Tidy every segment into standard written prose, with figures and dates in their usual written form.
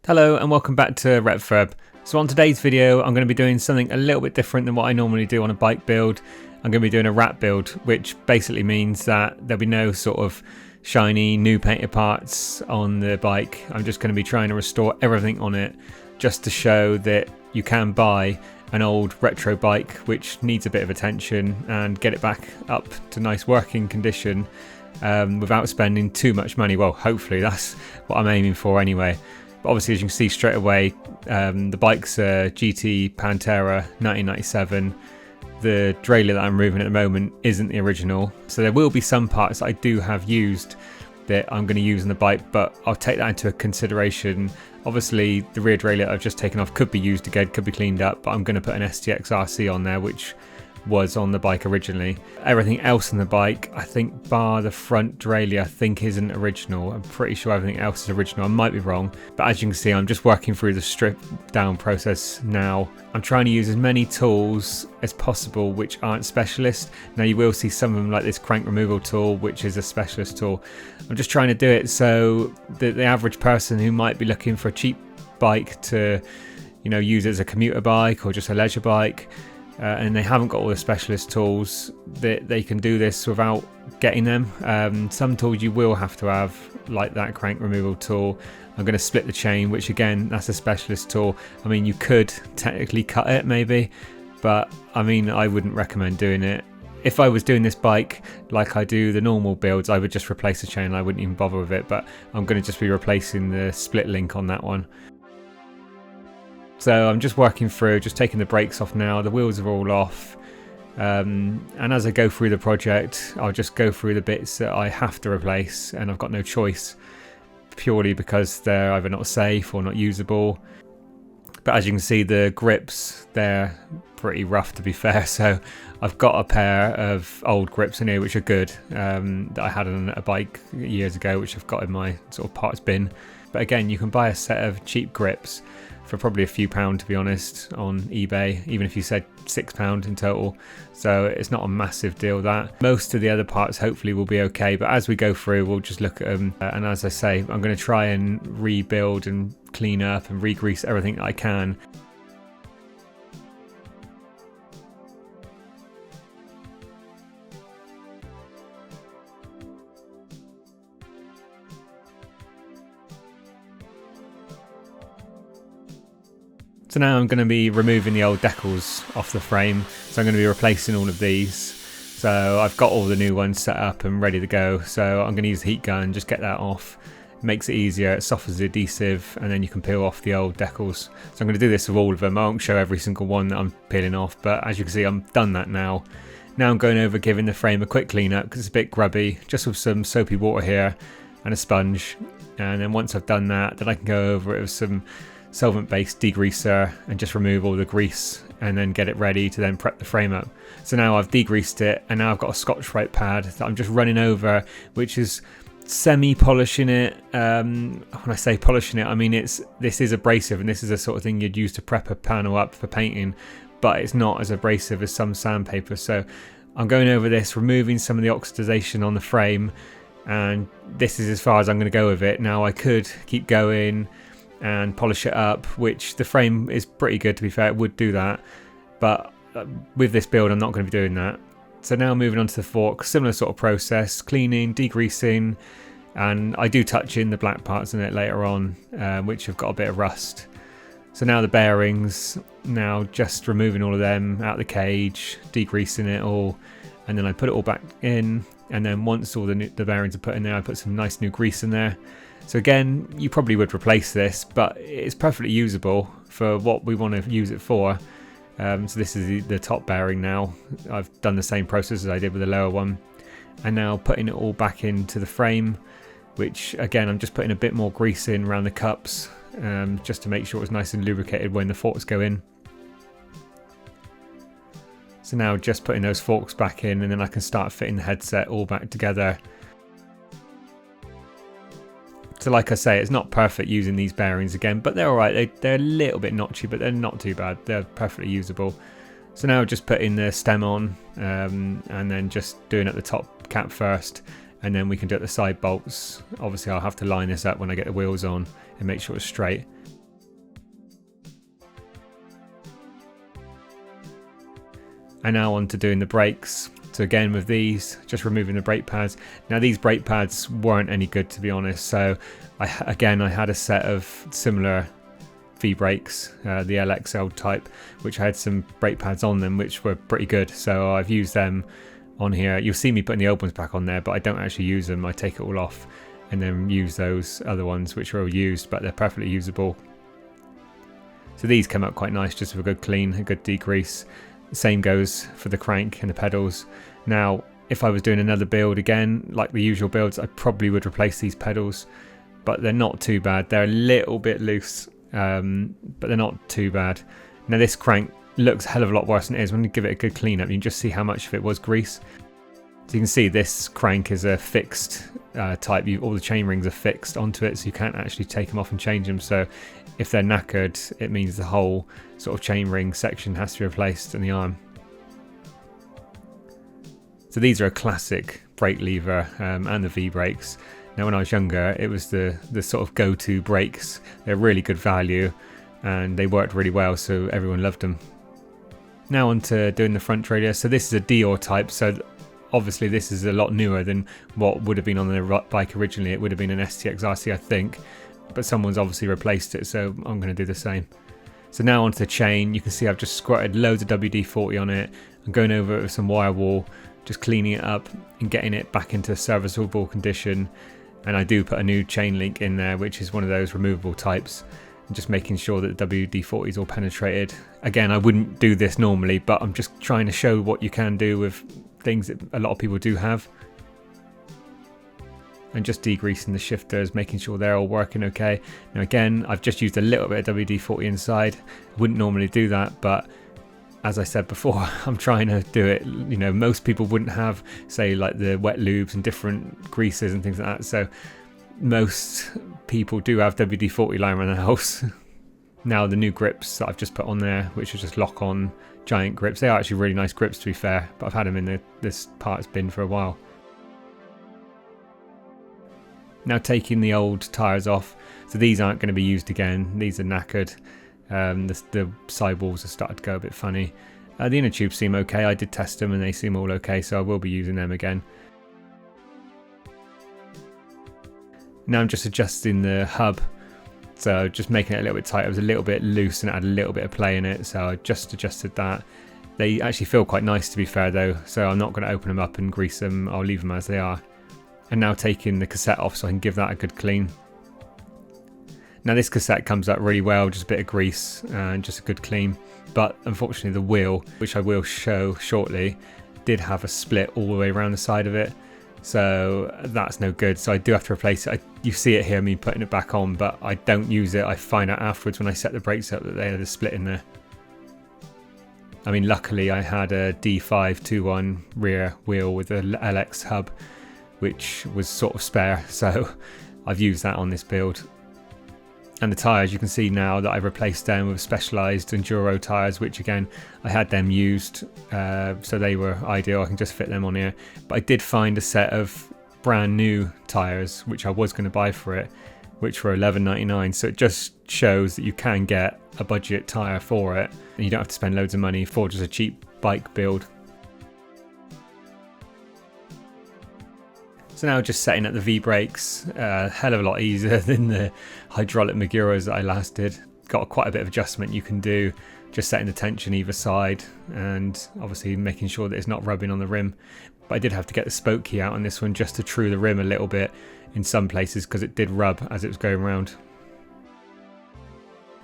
Hello and welcome back to Retfurb. So on today's video I'm going to be doing something a little bit different than what I normally do on a bike build. I'm going to be doing a wrap build, which basically means that there'll be no sort of shiny new painted parts on the bike. I'm just going to be trying to restore everything on it just to show that you can buy an old retro bike which needs a bit of attention and get it back up to nice working condition without spending too much money. Well, hopefully that's what I'm aiming for anyway. But obviously, as you can see straight away, the bike's a GT Pantera 1997. The derailleur that I'm moving at the moment isn't the original, so there will be some parts that I do have used that I'm going to use on the bike, but I'll take that into consideration. Obviously, the rear derailleur I've just taken off could be used again, could be cleaned up, but I'm going to put an stx-rc on there, which was on the bike originally. Everything else on the bike, I think bar the front derailleur, I think isn't original. I'm pretty sure everything else is original. I might be wrong, but as you can see, I'm just working through the strip down process now. I'm trying to use as many tools as possible which aren't specialist. Now you will see some of them like this crank removal tool, which is a specialist tool. I'm just trying to do it so that the average person who might be looking for a cheap bike to, you know, use it as a commuter bike or just a leisure bike, and they haven't got all the specialist tools, that they can do this without getting them. Some tools you will have to have, like that crank removal tool. I'm going to split the chain, which again, that's a specialist tool. I mean, you could technically cut it maybe, but I mean, I wouldn't recommend doing it. If I was doing this bike like I do the normal builds, I would just replace the chain. I wouldn't even bother with it, but I'm going to just be replacing the split link on that one. So I'm just working through, just taking the brakes off now. The wheels are all off. And as I go through the project, I'll just go through the bits that I have to replace and I've got no choice, purely because they're either not safe or not usable. But as you can see, the grips, they're pretty rough to be fair. So I've got a pair of old grips in here which are good, that I had on a bike years ago, which I've got in my sort of parts bin. But again, you can buy a set of cheap grips for probably a few pound, to be honest, on eBay, even if you said £6 in total. So it's not a massive deal that. Most of the other parts hopefully will be okay, but as we go through, we'll just look at them. And as I say, I'm going to try and rebuild and clean up and re-grease everything that I can. So now I'm going to be removing the old decals off the frame, so I'm going to be replacing all of these. So I've got all the new ones set up and ready to go, so I'm going to use the heat gun, just get that off. It makes it easier, it softens the adhesive, and then you can peel off the old decals. So I'm going to do this with all of them. I won't show every single one that I'm peeling off, but as you can see, I've done that now. Now I'm going over giving the frame a quick clean up because it's a bit grubby, just with some soapy water here and a sponge. And then once I've done that, then I can go over it with some solvent-based degreaser and just remove all the grease and then get it ready to then prep the frame up. So now I've degreased it and now I've got a Scotch-Brite pad that I'm just running over, which is semi-polishing it. When I say polishing it, I mean this is abrasive, and this is the sort of thing you'd use to prep a panel up for painting, but it's not as abrasive as some sandpaper. So I'm going over this, removing some of the oxidization on the frame, and this is as far as I'm going to go with it. Now I could keep going and polish it up, which the frame is pretty good, to be fair, it would do that, but with this build I'm not going to be doing that. So now moving on to the fork, similar sort of process, cleaning, degreasing, and I do touch in the black parts in it later on, which have got a bit of rust. So now the bearings, now just removing all of them out of the cage, degreasing it all, and then I put it all back in, and then once all the bearings are put in there, I put some nice new grease in there. So again, you probably would replace this, but it's perfectly usable for what we want to use it for. So this is the top bearing now. I've done the same process as I did with the lower one. And now putting it all back into the frame, which again, I'm just putting a bit more grease in around the cups, just to make sure it's nice and lubricated when the forks go in. So now just putting those forks back in, and then I can start fitting the headset all back together. So like I say, it's not perfect using these bearings again, but they're alright. They're a little bit notchy, but they're not too bad. They're perfectly usable. So now just putting the stem on, and then just doing at the top cap first, and then we can do it the side bolts. Obviously I'll have to line this up when I get the wheels on and make sure it's straight. And now on to doing the brakes. So again with these, just removing the brake pads. Now these brake pads weren't any good, to be honest, so I had a set of similar V-brakes, the LXL type, which had some brake pads on them which were pretty good, so I've used them on here. You'll see me putting the old ones back on there, but I don't actually use them. I take it all off and then use those other ones which are all used, but they're perfectly usable. So these come out quite nice, just with a good clean, a good degrease. The same goes for the crank and the pedals. Now if I was doing another build again, like the usual builds, I probably would replace these pedals, but they're not too bad. They're a little bit loose, but they're not too bad. Now this crank looks a hell of a lot worse than it is. When you give it a good clean up, you can just see how much of it was grease. So you can see this crank is a fixed type. All the chain rings are fixed onto it, so you can't actually take them off and change them. So if they're knackered, it means the whole sort of chain ring section has to be replaced in the arm. So these are a classic brake lever and the V-brakes. Now when I was younger, it was the sort of go-to brakes. They're really good value and they worked really well, so everyone loved them. Now on to doing the front trailer. So this is a Dior type, so obviously this is a lot newer than what would have been on the bike originally. It would have been an stx-rc, I think, but someone's obviously replaced it, so I'm going to do the same. So now onto the chain. You can see I've just squirted loads of WD-40 on it. I'm going over it with some wire wool, just cleaning it up and getting it back into serviceable condition. And I do put a new chain link in there, which is one of those removable types, and just making sure that the WD-40 is all penetrated. Again, I wouldn't do this normally, but I'm just trying to show what you can do with things that a lot of people do have. And just degreasing the shifters, making sure they're all working okay. Now again, I've just used a little bit of WD-40 inside. I wouldn't normally do that, but as I said before, I'm trying to do it. You know, most people wouldn't have, say, like the wet lubes and different greases and things like that. So most people do have WD-40 lying around the house. Now the new grips that I've just put on there, which are just lock-on giant grips. They are actually really nice grips, to be fair, but I've had them in this parts bin for a while. Now taking the old tyres off. So these aren't going to be used again. These are knackered. The sidewalls have started to go a bit funny. The inner tubes seem okay. I did test them and they seem all okay, so I will be using them again. Now I'm just adjusting the hub, so just making it a little bit tighter. It was a little bit loose and it had a little bit of play in it, so I just adjusted that. They actually feel quite nice, to be fair though, so I'm not going to open them up and grease them. I'll leave them as they are. And now taking the cassette off so I can give that a good clean. Now this cassette comes out really well, just a bit of grease and just a good clean. But unfortunately the wheel, which I will show shortly, did have a split all the way around the side of it. So that's no good, so I do have to replace it. You see it here, me putting it back on, but I don't use it. I find out afterwards when I set the brakes up that they had a split in there. I mean, luckily I had a D521 rear wheel with a LX hub, which was sort of spare, so I've used that on this build. And the tyres, you can see now that I've replaced them with specialised enduro tyres, which again, I had them used, so they were ideal. I can just fit them on here. But I did find a set of brand new tyres, which I was going to buy for it, which were $11.99. So it just shows that you can get a budget tyre for it, and you don't have to spend loads of money for just a cheap bike build. So now just setting up the V-brakes, hell of a lot easier than the hydraulic Maguras that I last did. Got quite a bit of adjustment you can do, just setting the tension either side and obviously making sure that it's not rubbing on the rim. But I did have to get the spoke key out on this one just to true the rim a little bit in some places because it did rub as it was going around.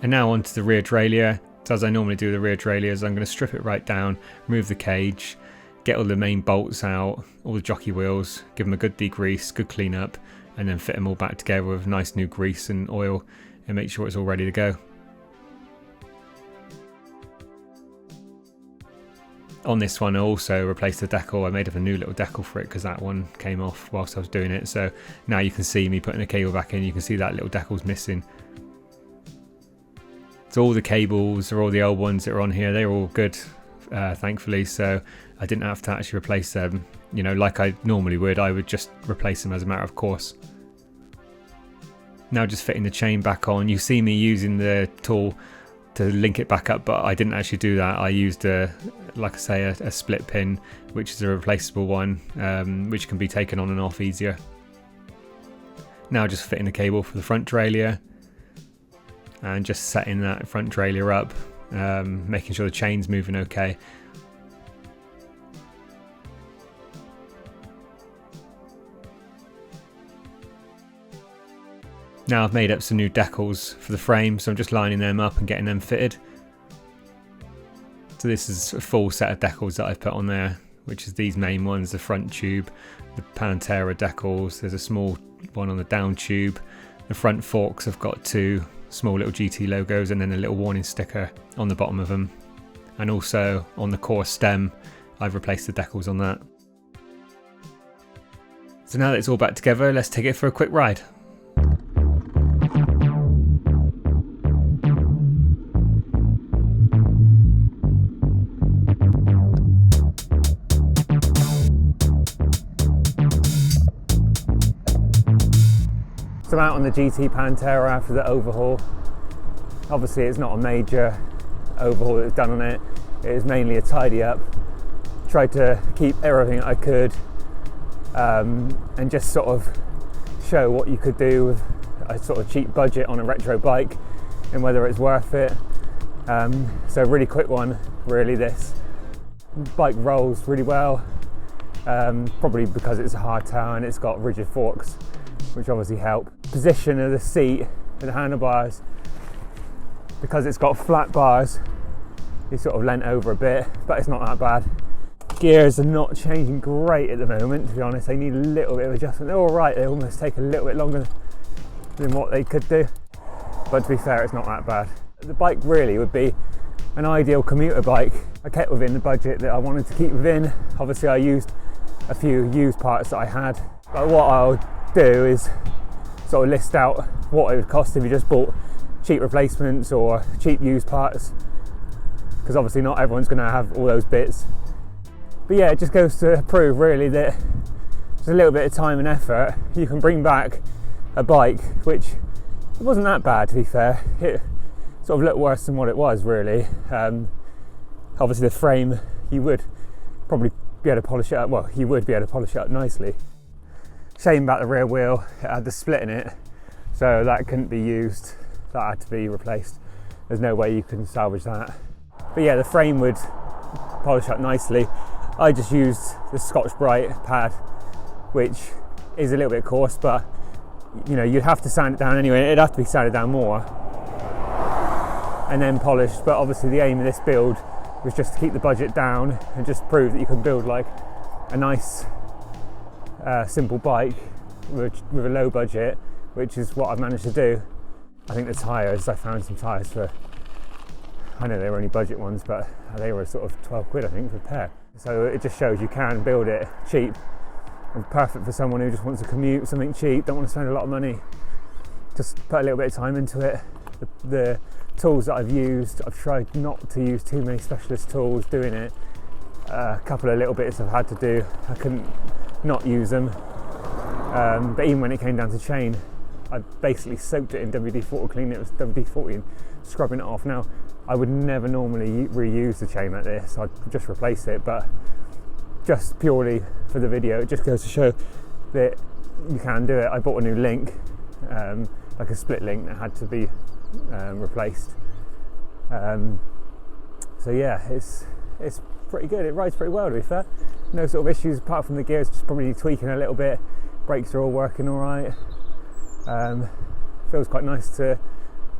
And now onto the rear derailleur. So as I normally do the rear derailleurs, I'm going to strip it right down, remove the cage, get all the main bolts out, all the jockey wheels, give them a good degrease, good clean up, and then fit them all back together with nice new grease and oil and make sure it's all ready to go. On this one I also replaced the decal. I made up a new little decal for it because that one came off whilst I was doing it. So now you can see me putting the cable back in, you can see that little decal's missing. So all the cables or all the old ones that are on here, they're all good, thankfully, so I didn't have to actually replace them, you know, like I normally would. I would just replace them as a matter of course. Now just fitting the chain back on. You see me using the tool to link it back up, but I didn't actually do that. I used like I say, a split pin, which is a replaceable one, which can be taken on and off easier. Now just fitting the cable for the front derailleur and just setting that front derailleur up, making sure the chain's moving okay. Now I've made up some new decals for the frame, so I'm just lining them up and getting them fitted. So this is a full set of decals that I've put on there, which is these main ones, the front tube, the Pantera decals, there's a small one on the down tube. The front forks have got 2 small little GT logos and then a little warning sticker on the bottom of them. And also on the core stem, I've replaced the decals on that. So now that it's all back together, let's take it for a quick ride. So I'm out on the GT Pantera after the overhaul. Obviously it's not a major overhaul that's done on it. It is mainly a tidy up. Tried to keep everything I could and just sort of show what you could do with a sort of cheap budget on a retro bike and whether it's worth it. So really quick one, really. This bike rolls really well, probably because it's a hardtail and it's got rigid forks, which obviously help. Position of the seat and the handlebars, because it's got flat bars, you sort of leant over a bit, but it's not that bad. Gears are not changing great at the moment, to be honest. They need a little bit of adjustment. They're all right, they almost take a little bit longer than what they could do, but to be fair, it's not that bad. The bike really would be an ideal commuter bike. I kept within the budget that I wanted to keep within. Obviously I used a few used parts that I had, but what I'll do is sort of list out what it would cost if you just bought cheap replacements or cheap used parts, because obviously not everyone's going to have all those bits. But yeah, it just goes to prove really that just a little bit of time and effort you can bring back a bike which it wasn't that bad, to be fair. It sort of looked worse than what it was really. Obviously the frame, you would probably be able to polish it up, well, you would be able to polish it up nicely. Shame about the rear wheel, it had the split in it, so that couldn't be used, that had to be replaced. There's no way you can salvage that. But yeah, the frame would polish up nicely. I just used the Scotch-Brite pad, which is a little bit coarse, but you know, you'd have to sand it down anyway. It'd have to be sanded down more and then polished, but obviously the aim of this build was just to keep the budget down and just prove that you can build like a nice simple bike with a low budget, which is what I've managed to do. I think the tyres, I found some tyres for, I know they were only budget ones, but they were sort of 12 quid I think for a pair. So it just shows you can build it cheap and perfect for someone who just wants to commute, something cheap, don't want to spend a lot of money. Just put a little bit of time into it. The tools that I've used, I've tried not to use too many specialist tools doing it. A couple of little bits I've had to do, I couldn't not use them, but even when it came down to chain, I basically soaked it in WD-40, cleaning it with WD-40 and scrubbing it off. Now I would never normally reuse the chain like this, I'd just replace it, but just purely for the video, it just goes to show that you can do it. I bought a new link, like a split link that had to be replaced. So yeah, it's pretty good. It rides pretty well, to be fair. No sort of issues apart from the gears, just probably tweaking a little bit. Brakes are all working all right. Feels quite nice to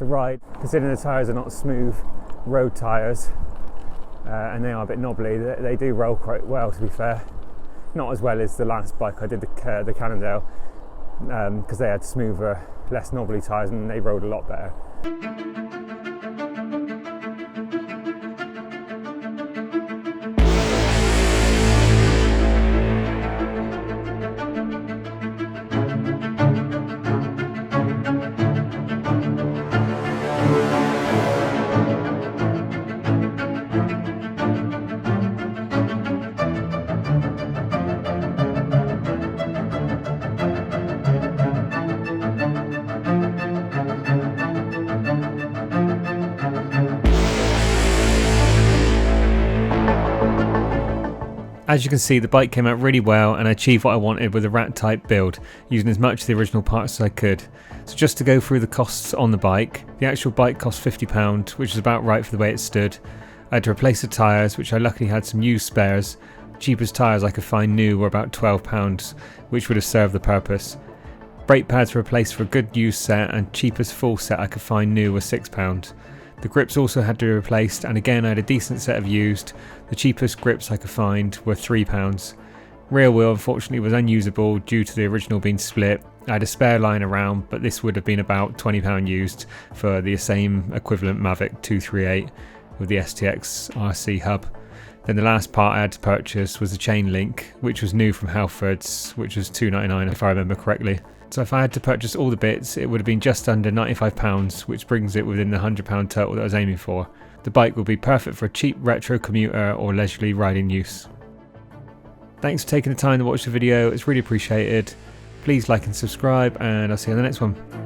ride, considering the tyres are not smooth road tyres and they are a bit knobbly. They do roll quite well, to be fair. Not as well as the last bike I did, the Cannondale, because they had smoother, less knobbly tyres and they rolled a lot better. As you can see, the bike came out really well and I achieved what I wanted with a rat type build, using as much of the original parts as I could. So just to go through the costs on the bike, the actual bike cost £50, which is about right for the way it stood. I had to replace the tyres, which I luckily had some used spares. Cheapest tyres I could find new were about £12, which would have served the purpose. Brake pads were replaced for a good used set, and cheapest full set I could find new was £6. The grips also had to be replaced, and again I had a decent set of used. The cheapest grips I could find were £3. Rear wheel unfortunately was unusable due to the original being split. I had a spare line around, but this would have been about £20 used for the same equivalent Mavic 238 with the stx-rc hub. Then the last part I had to purchase was the chain link, which was new from Halfords, which was £2.99 if I remember correctly. So if I had to purchase all the bits, it would have been just under £95, which brings it within the £100 total that I was aiming for. The bike will be perfect for a cheap retro commuter or leisurely riding use. Thanks for taking the time to watch the video, it's really appreciated. Please like and subscribe, and I'll see you on the next one.